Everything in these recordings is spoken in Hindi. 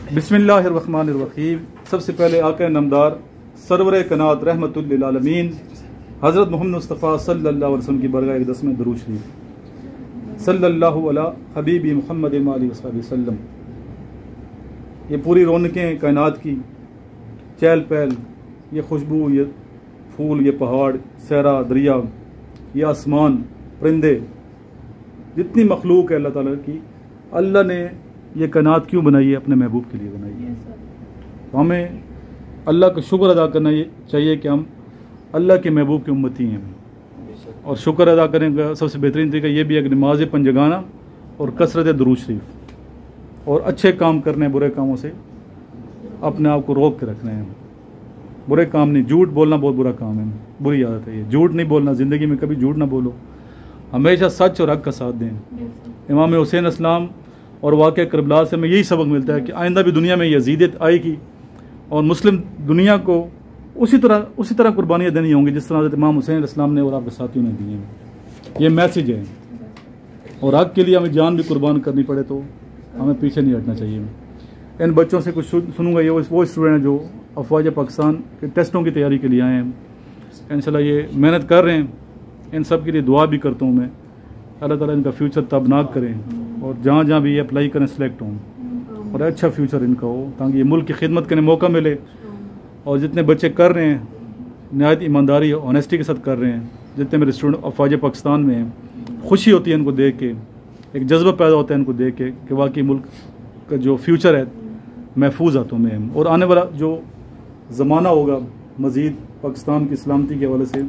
बिस्मिल्लाहिर्रहमानिर्रहीम। सबसे पहले आका नमदार सरवर कनात रहमतुल लिल आलमीन हज़रत मोहम्मद मुस्तफ़ा सल्लल्लाहु अलैहि वसल्लम की बरगाह इक़दस में दुरूद शरीफ सल्लल्लाहु अला हबीबी मुहम्मद वसल्लम। ये पूरी रौनकें कायनात की, चहल पहल, ये खुशबू, ये फूल, ये पहाड़, सहरा, दरिया, ये आसमान, परिंदे, जितनी मखलूक है अल्लाह ताला की, अल्लाह ने ये कायनात क्यों बनाई है? अपने महबूब के लिए बनाई है। तो हमें अल्लाह का शुक्र अदा करना चाहिए कि हम अल्लाह के महबूब के उम्मती हैं। और शुक्र अदा करने का सबसे बेहतरीन तरीका ये भी है कि नमाज पंजगाना और कसरत दुरूद शरीफ और अच्छे काम करने, बुरे कामों से अपने आप को रोक के रखने हैं। बुरे काम नहीं, झूठ बोलना बहुत बुरा काम है, बुरी आदत है ये। झूठ नहीं बोलना, ज़िंदगी में कभी झूठ ना बोलो, हमेशा सच और हक का साथ दें। इमाम हुसैन अस्सलाम और वाक़या करबला से हमें यही सबक मिलता है कि आइंदा भी दुनिया में यजीदियत आएगी और मुस्लिम दुनिया को उसी तरह कुर्बानियाँ देनी होंगी जिस तरह इमाम हुसैन अस्सलाम ने और आपके साथियों ने दी हैं। ये मैसेज है। और हक के लिए हमें जान भी कुर्बान करनी पड़े तो हमें पीछे नहीं हटना चाहिए। इन बच्चों से कुछ सुनूंगा। ये वो स्टूडेंट हैं जो अफवाज पाकिस्तान के टेस्टों की तैयारी के लिए आए हैं। इंशाल्लाह ये मेहनत कर रहे हैं। इन सब के लिए दुआ भी करता हूँ मैं, अल्लाह ताला इनका फ्यूचर तबनाक करें और जहाँ जहाँ भी ये अप्लाई करें सेलेक्ट हों और अच्छा फ्यूचर इनका हो, ताकि ये मुल्क की खिदमत करने मौका मिले। और जितने बच्चे कर रहे हैं नहायत ईमानदारी और ऑनेस्टी के साथ कर रहे हैं, जितने मेरे स्टूडेंट अफवाज पाकिस्तान में हैं, खुशी होती है इनको देख के, एक जज्बा पैदा होता है इनको देख के कि वाकई मुल्क का जो फ्यूचर है महफूज हाथों में है। और आने वाला जो ज़माना होगा मज़ीद पाकिस्तान की सलामती के हवाले से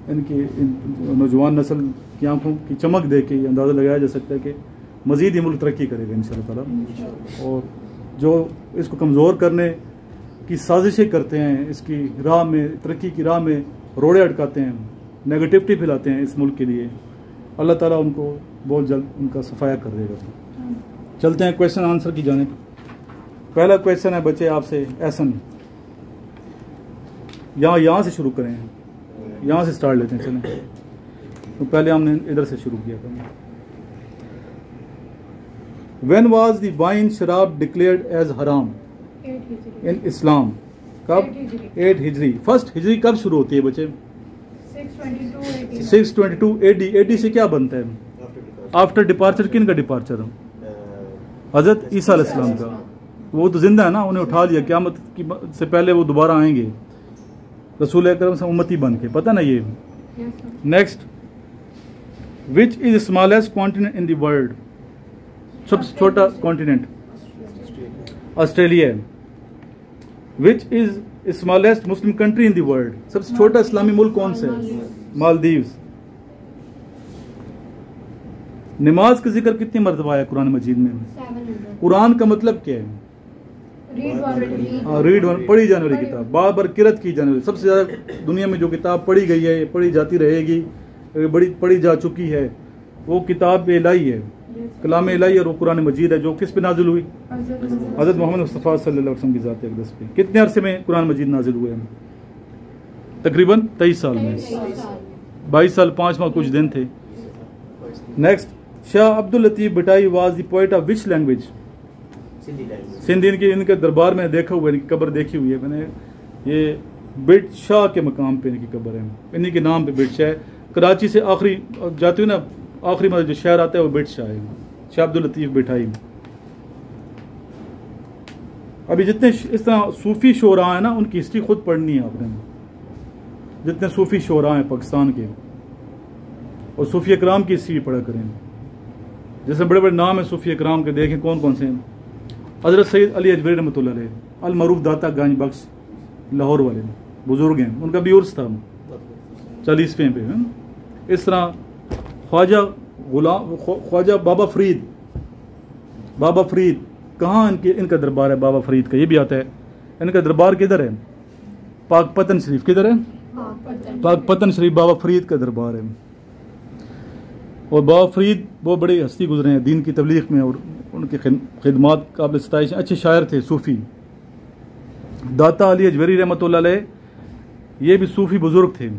इनकी नौजवान नस्ल की आंखों की चमक देख के ये अंदाज़ा लगाया जा सकता है कि मज़ीद ये मुल्क तरक्की करेगा इंशाअल्लाह ताला। और जो इसको कमज़ोर करने की साजिशें करते हैं, इसकी राह में, तरक्की की राह में रोड़े अटकाते हैं, नेगेटिविटी फैलाते हैं इस मुल्क के लिए, अल्लाह ताला उनको बहुत जल्द उनका सफाया कर देगा। चलते हैं क्वेश्चन आंसर की जानिब। पहला क्वेश्चन है बच्चे आपसे एहसन, यहाँ से शुरू करें, यहाँ से स्टार्ट लेते हैं। चलें तो पहले हमने इधर से शुरू किया था। When was the wine शराब declared as हराम in Islam? कब? 8 हिजरी। फर्स्ट हिजरी कब शुरू होती है बच्चे? 622 AD। AD से क्या बनता है? After departure. किन का डिपार्चर? हजरत ईसा अलैहिस्सलाम का। वो तो जिंदा है ना, उन्हें उठा लिया, क़यामत की से पहले वो दोबारा आएंगे रसूल अकरम से उम्मती बन के, पता ना ये। Next, which is smallest continent in the world? सबसे छोटा कॉन्टिनेंट ऑस्ट्रेलिया है। Which is smallest Muslim country in the world? सबसे छोटा इस्लामी मुल्क कौन सा है? मालदीव्स। नमाज का जिक्र कितनी मरतबा है कुरान मजीद में? कुरान का मतलब क्या है? रीड पढ़ी जाने वाली किताब, बार बार किरत की जाने वाली। सबसे ज़्यादा दुनिया में जो किताब पढ़ी गई है, पढ़ी जाती रहेगी, बड़ी पढ़ी जा चुकी है, वो किताब इलाही है, कलाम इलाही, और वो कुरान मजीद है जो किस पे नाजिल हुई? हज़रत मोहम्मद मुस्तफ़ा सल्लल्लाहु अलैहि वसल्लम की ज़ात अक़दस पे। कितने अरसे में कुरान मजीद नाजिल हुए हैं? तकरीबन 23 साल में। 22 साल 5 माह कुछ दिन थे। Next, Shah Abdul Latif Bhittai was the poet of which language? Sindhi. इनके दरबार में देखा हुआ है, इनकी कब्र देखी हुई है मैंने। ये बिट शाह के मकाम पे इनकी कब्र है, इन्हीं के नाम पे बिट शाह है। कराची से आखिरी जाती हुई ना, आखिरी मतलब जो शहर आता है वो बिट शाह है, शाह अब्दुल लतीफ़ भटाई। अभी जितने इस तरह सूफ़ी शोरा हैं ना, उनकी हिस्ट्री खुद पढ़नी है आपने। जितने सूफ़ी शोरा हैं पाकिस्तान के, और सूफ़ी इकराम की हिस्ट्री पढ़ा करें। जैसे बड़े बड़े नाम है सूफ़ी इकराम के, देखें कौन कौन से हैं। हज़रत सैयद अली अजमेरी रहमतुल्लाह अलैह, अल मरूफ दाता गांज बख्श लाहौर वाले बुजुर्ग हैं, उनका भी उर्स था 40वें पे। इस तरह ख्वाजा बाबा फरीद कहाँ इनका दरबार है? बाबा फरीद का ये भी आता है। इनका दरबार किधर है? पाकपतन शरीफ। किधर है? पाकपतन शरीफ बाबा फरीद का दरबार है। और बाबा फरीद बहुत बड़ी हस्ती गुजरे हैं दीन की तबलीग में, और उनकी खिदमात काबिल सताइश। अच्छे शायर थे, सूफ़ी। दाता अली अजमेरी रहमतुल्लाह अलैह, ये भी सूफ़ी बुज़ुर्ग थे।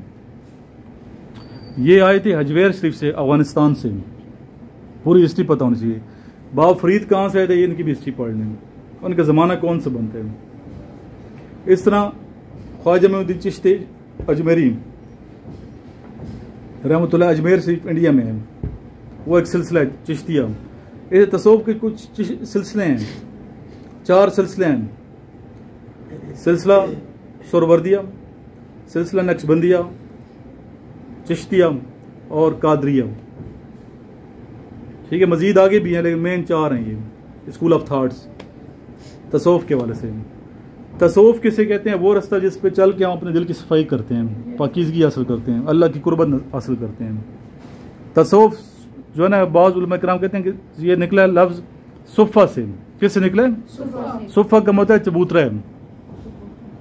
ये आए थे हजवेर शरीफ से, अफगानिस्तान से। पूरी हिस्ट्री पता होनी चाहिए। बाबा फरीद कहाँ से आए थे, ये इनकी भी हिस्ट्री पढ़ लें। उनका ज़माना कौन सा बनता है। इस तरह ख्वाजा मोहम्मद चिश्ती अजमेरी रहमतुल्लाह अजमेर शरीफ इंडिया में है, वो एक सिलसिला है चिश्तिया। इस तसव्वुफ़ के कुछ सिलसिले हैं, 4 सिलसिले हैं। सिलसिला सुरवर्दिया, सिलसिला नक्शबंदिया, चिश्तिया और कादरिया। ठीक है, मज़ीद आगे भी हैं लेकिन मेन 4 हैं ये स्कूल ऑफ थाट्स तसव्वुफ़ के वाले से। तसव्वुफ़ किसे कहते हैं? वो रास्ता जिस पे चल के हम अपने दिल की सफाई करते हैं, पाकीज़गी हासिल करते हैं, अल्लाह की कुर्बत हासिल करते हैं। तसव्वुफ़ जो है ना, बाज़ उलमा किराम कहते हैं कि ये निकला है लफ्ज़ सुफ़ा से। किससे निकला है? सुफ़ा का मतलब चबूतरा है,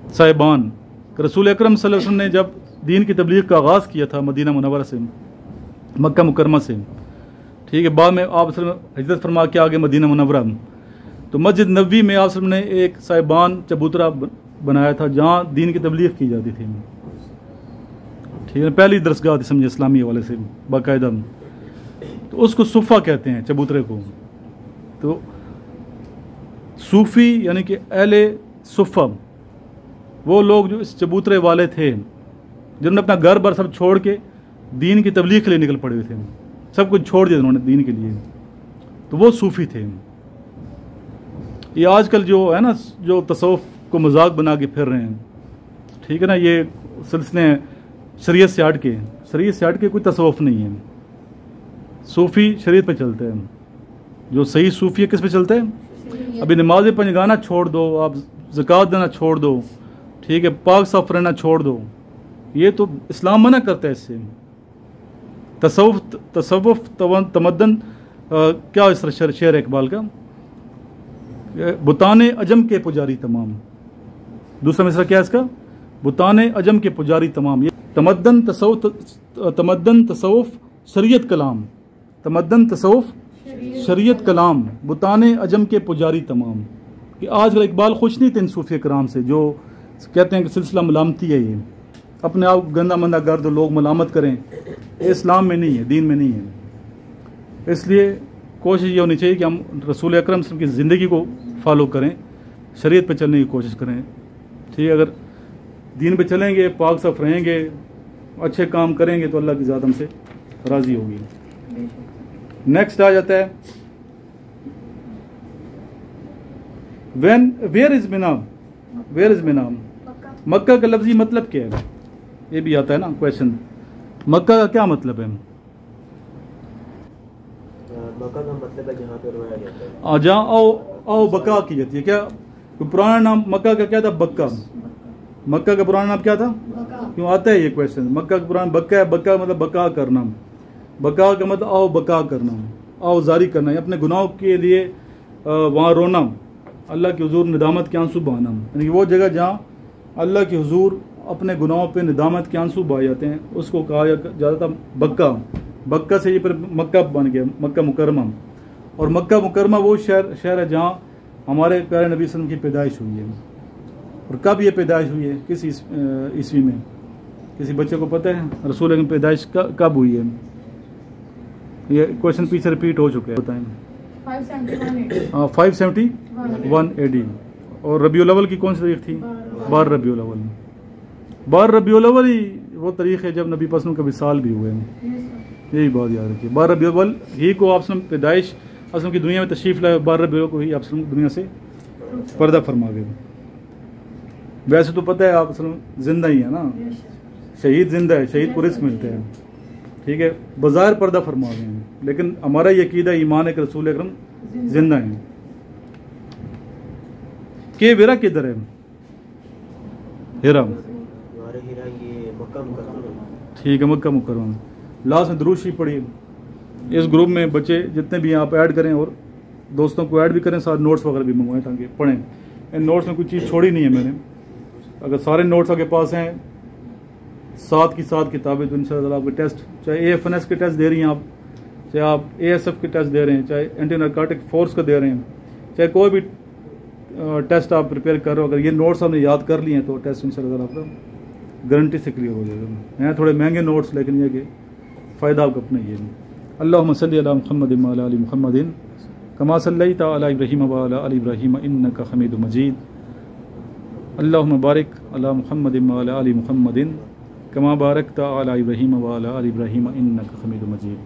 साहिबान। रसूल अकरम सल्लल्लाहु अलैहि वसल्लम ने जब दीन की तबलीग का आगाज़ किया था मदीना मुनव्वरा से, मक्का मुकरमा से, ठीक है, बाद में आप हिजरत फरमा के आगे मदीना मुनव्वरा, तो मस्जिद नबवी में आप ने एक साहिबान चबूतरा बनाया था जहाँ दीन की तबलीग की जाती थी। ठीक है, पहली दरसगाह थी समझे इस्लामी वाले से बाकायदा, तो उसको सुफ़ा कहते हैं चबूतरे को। तो सूफ़ी यानी कि अहले सुफ़ा वो लोग जो इस चबूतरे वाले थे, जिन्होंने अपना घर बार सब छोड़ के दीन की तबलीग के लिए निकल पड़े थे, सब कुछ छोड़ दिया उन्होंने दीन के लिए, तो वो सूफ़ी थे। ये आजकल जो है ना, जो तसव्वुफ़ को मजाक बना के फिर रहे हैं, ठीक है ना, ये सिलसिले शरीयत से हट के, शरीयत से हट के कोई तसव्वुफ़ नहीं है। सूफ़ी शरीयत पे चलते हैं, जो सही सूफ़ी है किस पे चलते हैं? अभी नमाज़ पंजगाना छोड़ दो, आप ज़कात देना छोड़ दो, ठीक है, पाक साफ रहना छोड़ दो, ये तो इस्लाम मना करता है इससे। तसव्वुफ़ तमद्दन क्या इस शेर इकबाल का, बुताने अजम के पुजारी तमाम। दूसरा मिसरा क्या है इसका? बुताने अजम के पुजारी तमाम। ये तमद्दन तसव्वुफ़ शरीयत कलाम, तमद्दन तसव्वुफ़ शरीयत कलाम, बुताने अजम के पुजारी तमाम। कि आजकल इकबाल खुश नहीं थे इन सूफ़ी कराम से जो कहते हैं कि सिलसिला मलामती है, ये अपने आप गंदा मंदा कर दो, लोग मलामत करें, ये इस्लाम में नहीं है, दीन में नहीं है। इसलिए कोशिश ये होनी चाहिए कि हम रसूल अकरम की ज़िंदगी को फॉलो करें, शरीयत पे चलने की कोशिश करें। ठीक है, अगर दीन पे चलेंगे, पाक साफ रहेंगे, अच्छे काम करेंगे तो अल्लाह की ज़ात हमसे राज़ी होगी। नेक्स्ट आ जाता है where is Mina, where is Mina, Mecca का लफ्ज़ी मतलब क्या है? ये भी आता है ना क्वेश्चन, मक्का का क्या मतलब है? मक्का का मतलब है जहाँ पे रोया जाता है, जहाँ आओ बका की जाती है। क्या पुराना नाम मक्का का क्या था? बक्का। मक्का का पुराना नाम क्या था? क्यों आता है ये क्वेश्चन? मक्का का पुराना बक्का है, बक्का मतलब बका करना, बका का मतलब आओ बका करना, आओ जारी करना, अपने गुनाहों के लिए वहाँ रोना, अल्लाह के हुजूर निदामत के आंसू बहाना, यानी वो जगह जहाँ अल्लाह के हुजूर अपने गुनाहों पे निदामत के आंसू बहा जाते हैं, उसको कहा जाता था बक्का। बक्का से ये फिर मक्का बन गया, मक्का मुकरमा। और मक्का मुकरमा वो शहर है जहाँ हमारे प्यारे नबी सल्लल्लाहु अलैहि वसल्लम की पैदाइश हुई है। और कब ये पैदाइश हुई है, किस ईस्वी में? किसी बच्चे को पता है रसूल की पैदाइश कब हुई है? ये क्वेश्चन पीछे रिपीट हो चुके हैं, बताएं। 571 AD। और रबीउल अव्वल की कौन सी तारीख थी? 12 रबीउल अव्वल। 12 रबीउल अव्वल ही वो तारीख है जब नबी पसंद का विसाल भी हुए हैं, यही बात याद रखिए। 12 रबीउल अव्वल ही को आप पैदाइश असलम की दुनिया में तशरीफ़ लाए, 12 रबीउल अव्वल को ही आप दुनिया से पर्दा फरमा गए। वैसे तो पता है आप जिंदा ही है ना, शहीद जिंदा है, शहीद को रिस्क मिलते हैं, ठीक है, बज़ाहिर पर्दा फरमा गए हैं, लेकिन हमारा ये अकीदा ईमान है कि रसूल अकरम जिंदा हैं। के वेरा किधर है? हिरा, ठीक है, मक्का मुकर्रमा। लास्ट में दुरूद शरीफ पढ़िए। इस ग्रुप में बच्चे जितने भी आप ऐड करें और दोस्तों को ऐड भी करें, साथ नोट्स वगैरह भी मंगवाएं ताकि पढ़ें। इन नोट्स में कोई चीज़ छोड़ी नहीं है मैंने, अगर सारे नोट्स आपके पास हैं, साथ की साथ किताबें, तो इंशाअल्लाह आपके टेस्ट, चाहे AFNS के टेस्ट दे रही हैं आप, चाहे आप ASF के टेस्ट दे रहे हैं, चाहे एंटी नारकोटिक फोर्स का दे रहे हैं, चाहे कोई भी टेस्ट आप प्रिपेयर कर रहे हो, अगर ये नोट्स आपने याद कर लिए हैं तो टेस्ट इंशाअल्लाह आपका गारंटी से क्लियर हो जाएगा। हैं थोड़े महंगे नोट्स, लेकिन ये कि फ़ायदा आपको अपना ही है। अल्लाहुम्मा सल्ली अला मुहम्मदिन व अला आलि मुहम्मदिन कमा सल्लैता अला इब्राहीम व अला आलि इब्राहीम इन्नका हमीदुम मजीद। अल्लाहुम्मा बारिक अला मुहम्मदिन व अला आलि मुहम्मदिन कमा बारकता अला इब्राहीम व अला आलि इब्राहीम इन्नका हमीदुम मजीद।